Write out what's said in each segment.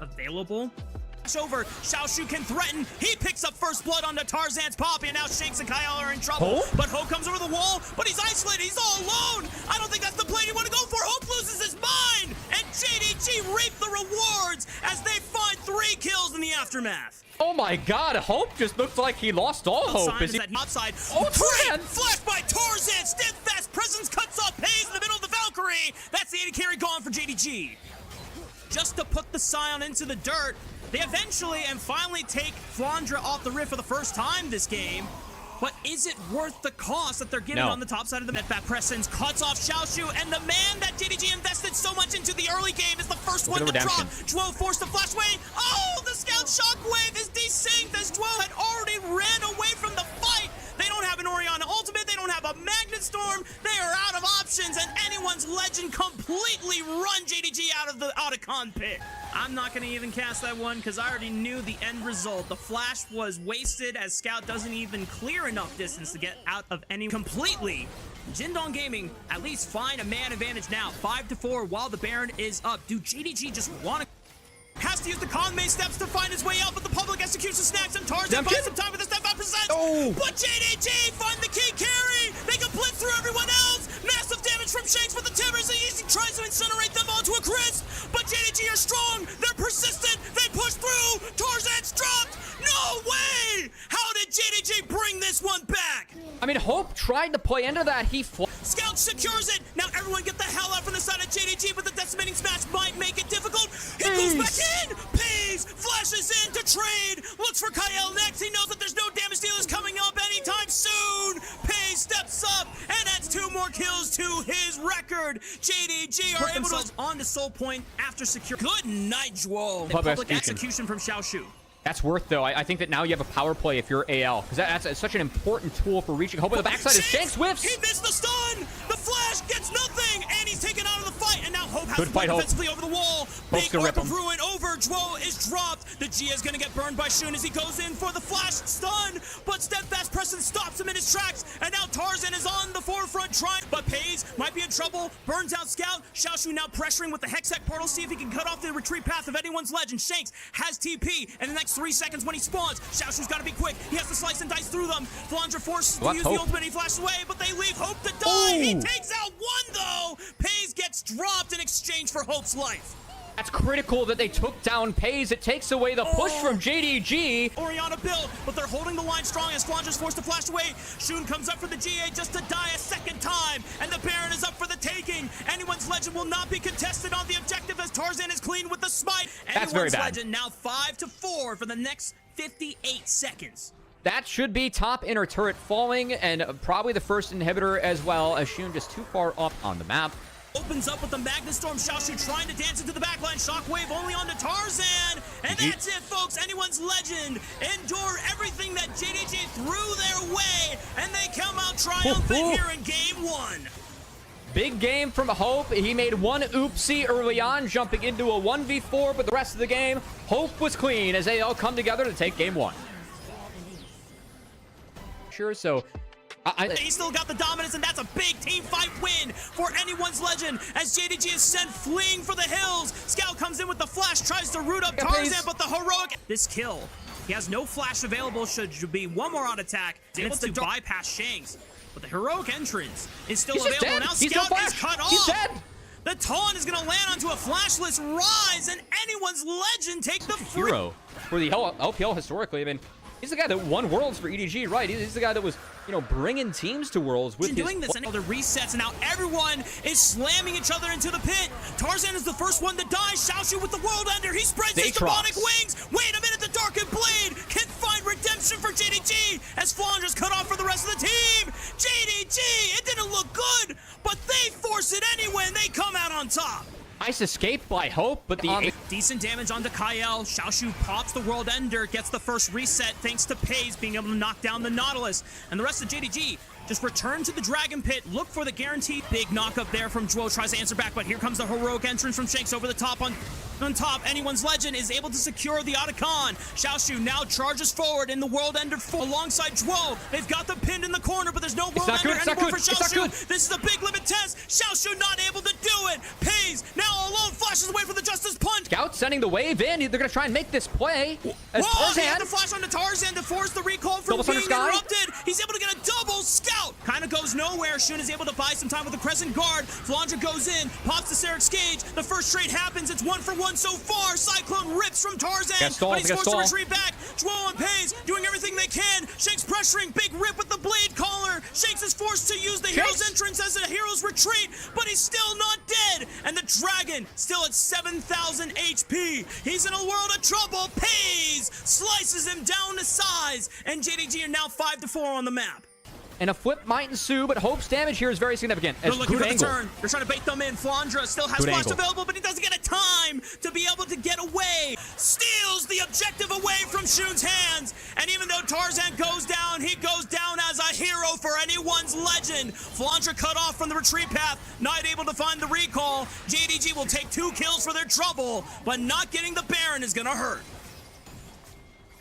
available. Over, Xiaoshu can threaten. He picks up first blood onto Tarzan's Poppy, and now Shanks and Kyle are in trouble. Hope? But Hope comes over the wall, but he's isolated. He's all alone. I don't think that's the play you want to go for. Hope loses his mind, and JDG reap the rewards as they find 3 kills in the aftermath. Oh my god, Hope just looks like he lost all hope. Is that outside? Oh, Tarzan! Flash by Tarzan! Steadfast presence cuts off Pays in the middle of the Valkyrie. That's the AD carry gone for JDG. Just to put the Scion into the dirt, they eventually and finally take Flandra off the Rift for the first time this game. But is it worth the cost that they're getting on the top side of the map? Back presence cuts off Xiaoshu, and the man that JDG invested so much into the early game is the first one to drop. Zhuo forced to flash away. Oh, the scout shockwave is desynced as Zhuo had already ran away from the fight. They don't have an Orianna ultimate. They don't have a Magnet Storm. They are out of options, and anyone's legend completely run JDG out of the Otacon pit. I'm not going to even cast that one because I already knew the end result. The flash was wasted as Scout doesn't even clear enough distance to get out of any completely. Jindong Gaming at least find a man advantage now, 5-4 while the Baron is up. Do JDG just want to... Has to use the Conmay steps to find his way out, but the public execution snacks and Tarzan buys some time with a step 5%. Oh. But JDG find the key carry. They can blitz through everyone else. Massive damage from Shanks with the Timbers. He tries to incinerate them all to a crisp. But JDG are strong. They're persistent. They push through. Tarzan's dropped. No way. How did JDG bring this one back? I mean, Hope tried to play into that. Scout secures it. Now everyone get the hell out from the side of JDG, but the decimating smash might make it difficult. He goes back in. Pays flashes in to trade. Looks for Kyle next. He knows that there's no damage dealers coming up anytime soon. Pays steps up and adds 2 more kills to his record. JDG are able to on to Soul Point after secure. Good night, Zhuo. Public execution from Xiaoshu. That's worth, though. I think that now you have a power play if you're AL, because that's such an important tool for reaching Hope. On the backside is Shanks whiffs. He missed the stun. The flash gets nothing, and he's taken out of the fight. And now Hope has to play defensively over the wall. Big Orb of Ruin over. Zhuo is dropped. The G is going to get burned by Shun as he goes in for the flash stun. But Steadfast Presence stops him in his tracks. And now Tarzan is on the forefront trying. But Pays might be in trouble. Burns out Scout. Xiaoshu now pressuring with the Hextech portal. See if he can cut off the retreat path of anyone's legend. Shanks has TP. And the next 3 seconds when he spawns, Xiaoshu's got to be quick. He has to slice and dice through them. Flandra forces to use the ultimate. He flashes away, but they leave Hope to die. He takes out one, though. Pays gets dropped in exchange for Hope's life. That's critical that they took down Pays. It takes away the push from JDG. Orianna build, but they're holding the line strong as Flandra's forced to flash away. Shun comes up for the GA just to die a second time, and the Baron is up for the taking. Anyone's legend will not be contested on the objective as Tarzan is clean with the smite. That's very bad. Legend now 5-4 for the next 58 seconds. That should be top inner turret falling, and probably the first inhibitor as well, as Shun just too far off on the map. Opens up with the Magnet Storm. Xiaoshu trying to dance into the backline. Shockwave only onto Tarzan. And that's it, folks. Anyone's legend endure everything that JDG threw their way. And they come out triumphant here in Game 1. Big game from Hope. He made one oopsie early on, jumping into a 1v4, but the rest of the game, Hope was clean as they all come together to take Game 1. Sure, so... He still got the dominance, and that's a big team fight win for anyone's legend as JDG is sent fleeing for the hills. Scout comes in with the flash, tries to root up Tarzan, but the heroic... This kill, he has no flash available, should be one more on attack. He's able to bypass Shanks, but the heroic entrance is still available. Now Scout is cut off. He's dead. The taunt is going to land onto a flashless Rise, and anyone's legend take the hero for the LPL historically. I mean, he's the guy that won Worlds for EDG, right? He's the guy that was, you know, bringing teams to Worlds with doing this. And the resets, and now everyone is slamming each other into the pit. Tarzan is the first one to die. Xiaoshu with the World Ender. He spreads his demonic wings. Wait a minute, the Darkened Blade can find redemption for JDG as Flandra's cut off for the rest of the team. JDG, it didn't look good, but they force it anyway, and they come out on top. Nice escape by Hope, but the decent damage onto Kyle. Xiaoshu pops the World Ender, gets the first reset thanks to Pays being able to knock down the Nautilus. And the rest of JDG just return to the Dragon Pit, look for the guaranteed big knock up there from Zhuo, tries to answer back, but here comes the heroic entrance from Shanks over the top on On top, Anyone's Legend is able to secure the Otacon. Xiaoshu now charges forward in the World Ender alongside Zhuo. They've got the pin in the corner, but there's no World Ender anymore for Xiaoshu. This is a big limit test. Xiaoshu not able to do it. Pays now alone, flashes away from the Justice Punch. Scout sending the wave in. They're going to try and make this play. Whoa, he had to flash onto Tarzan to force the recall from being interrupted. He's able to get a double Scout. Kind of goes nowhere. Shun is able to buy some time with the Crescent Guard. Flandra goes in, pops the Serix Gage. The first trade happens. It's 1-for-1 so far. Cyclone rips from Tarzan, but he's forced to retreat back. Zhuo and Pays doing everything they can. Shanks pressuring, big rip with the Blade Caller. Shanks is forced to use the hero's entrance as a hero's retreat, but he's still not dead. And the Dragon still at 7,000 HP. He's in a world of trouble. Pays slices him down to size, and JDG are now 5-4 on the map. And a flip might ensue, but Hope's damage here is very significant. They're looking for the turn. They're trying to bait them in. Flandra still has flash available, but he doesn't get a time to be able to get away. Steals the objective away from Shun's hands. And even though Tarzan goes down, he goes down as a hero for Anyone's Legend. Flandra cut off from the retreat path, not able to find the recall. JDG will take 2 kills for their trouble, but not getting the Baron is going to hurt.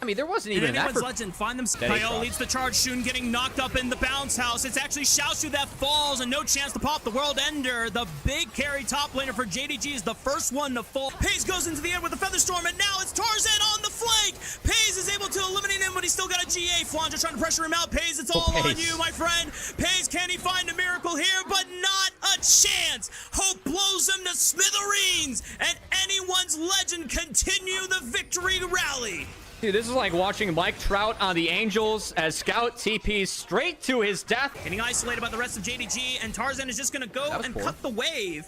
I mean, there wasn't even an Anyone's effort. Legend find them. Kyle leads the charge. Shun getting knocked up in the bounce house. It's actually Xiaoshu that falls and no chance to pop the World Ender. The big carry top laner for JDG is the first one to fall. Pays goes into the end with the Featherstorm, and now it's Tarzan on the flank. Pays is able to eliminate him, but he's still got a GA. Flandra trying to pressure him out. Pays, it's all on you, my friend. Pays, can he find a miracle here? But not a chance. Hope blows him to smithereens, and Anyone's Legend continue the victory rally. Dude, this is like watching Mike Trout on the Angels as Scout TPs straight to his death. Getting isolated by the rest of JDG, and Tarzan is just going to go and cut the wave.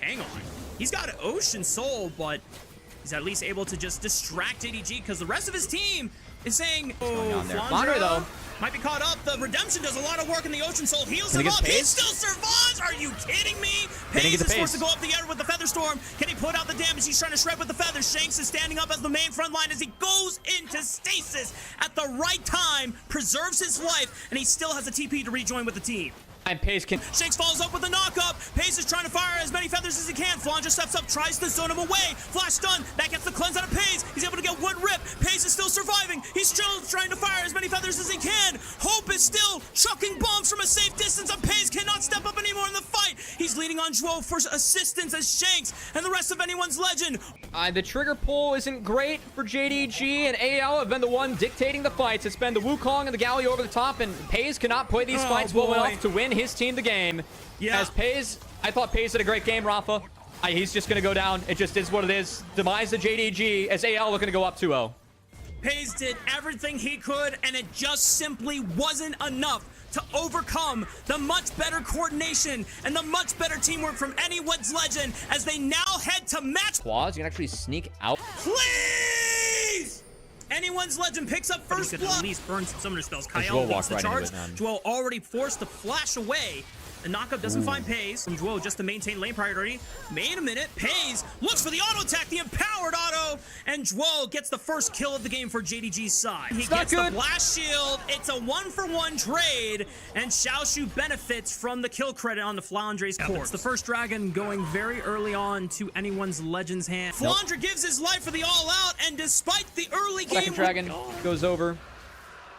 Hang on. He's got an Ocean Soul, but he's at least able to just distract JDG because the rest of his team is saying, oh, Flandra, though, might be caught up. The Redemption does a lot of work in the Ocean Soul. Heals him up. He still survives. Are you kidding me? Pays is forced to go up the air with the Featherstorm. Can he put out the damage? He's trying to shred with the Feathers. Shanks is standing up as the main front line as he goes into stasis at the right time, preserves his life, and he still has a TP to rejoin with the team. And Pays can... Shanks follows up with a knockup. Pays is trying to fire as many feathers as he can. Flandra steps up, tries to zone him away. Flash stun. That gets the cleanse out of Pays. He's able to get one rip. Pays is still surviving. He's still trying to fire as many feathers as he can. Hope is still chucking bombs from a safe distance, and Pays cannot step up anymore in the fight. He's leaning on Zhuo for assistance as Shanks and the rest of Anyone's Legend. The trigger pull isn't great for JDG, and AL have been the one dictating the fights. It's been the Wukong and the Galio over the top, and Pays cannot play these fights well enough to win his team the game. As Pays, I thought Pays did a great game, Rafa. He's just going to go down. It just is what it is. Demise the JDG as AL looking to go up 2-0. Pays did everything he could, and it just simply wasn't enough to overcome the much better coordination and the much better teamwork from Anyone's Legend as they now head to match. Claws, you can actually sneak out. Please! Anyone's Legend picks up first blood. At least burn some summoner spells. Kyle leads the charge. Zhuo already forced to flash away. The knockup doesn't find Pays from Zhuo just to maintain lane priority. Wait a minute. Pays looks for the auto attack, the empowered auto, and Zhuo gets the first kill of the game for JDG's side. He gets the blast shield. It's a 1-for-1 trade, and Xiaoshu benefits from the kill credit on the Flandra's corpse. It's the first dragon going very early on to Anyone's Legend's hand. Flandra gives his life for the all-out, and despite the early game... Second dragon goes over.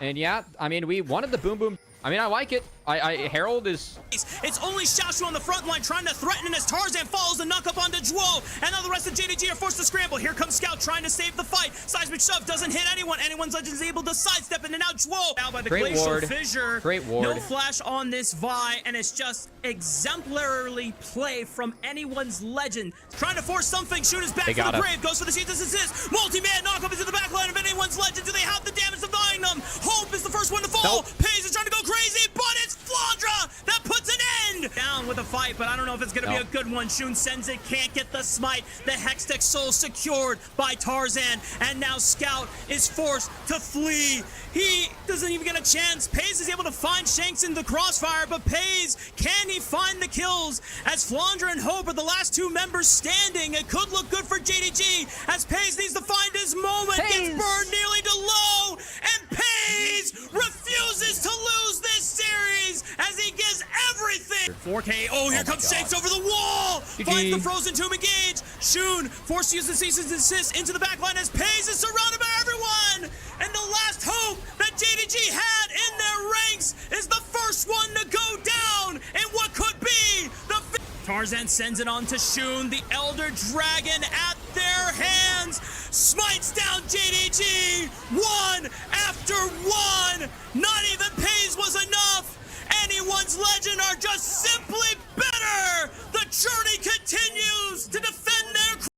And yeah, I mean, we wanted the boom boom. I mean, I like it. Herald is... It's only Xiaoshu on the front line trying to threaten, and as Tarzan follows the knock up onto Zhuo, and now the rest of JDG are forced to scramble. Here comes Scout trying to save the fight. Seismic shove doesn't hit anyone. Anyone's Legend is able to sidestep, and now Zhuo now by the glacial fissure. Great ward. No flash on this Vi, and it's just exemplarily play from Anyone's Legend. Trying to force something. Shoot is back for the Brave. Goes for the Cetus assist. Multi-man knock up into the back line of Anyone's Legend. Do they have the damage defying them? Hope is the first one to fall. Pays is trying to go crazy, but it's Flandra that puts an end down with a fight, but I don't know if it's going to be a good one. Shun sends it, can't get the smite. The Hextech Soul secured by Tarzan, and now Scout is forced to flee. He doesn't even get a chance. Pays is able to find Shanks in the crossfire, but Pays, can he find the kills? As Flandra and Hope are the last two members standing, it could look good for JDG, as Pays needs to find his moment. Gets burned nearly to low, and Pays refuses to lose this series as he gives everything 4K. Oh, here comes Shakes over the wall. GG. Finds the frozen tomb engage. Shun forced to use the cease and desist into the backline as FaZe is surrounded by everyone. And the last hope that JDG had in their ranks is the first one to go down in what could be the... Tarzan sends it on to Shun. The Elder Dragon at their hands smites down JDG one after one. Not even FaZe was enough. Anyone's legend are just simply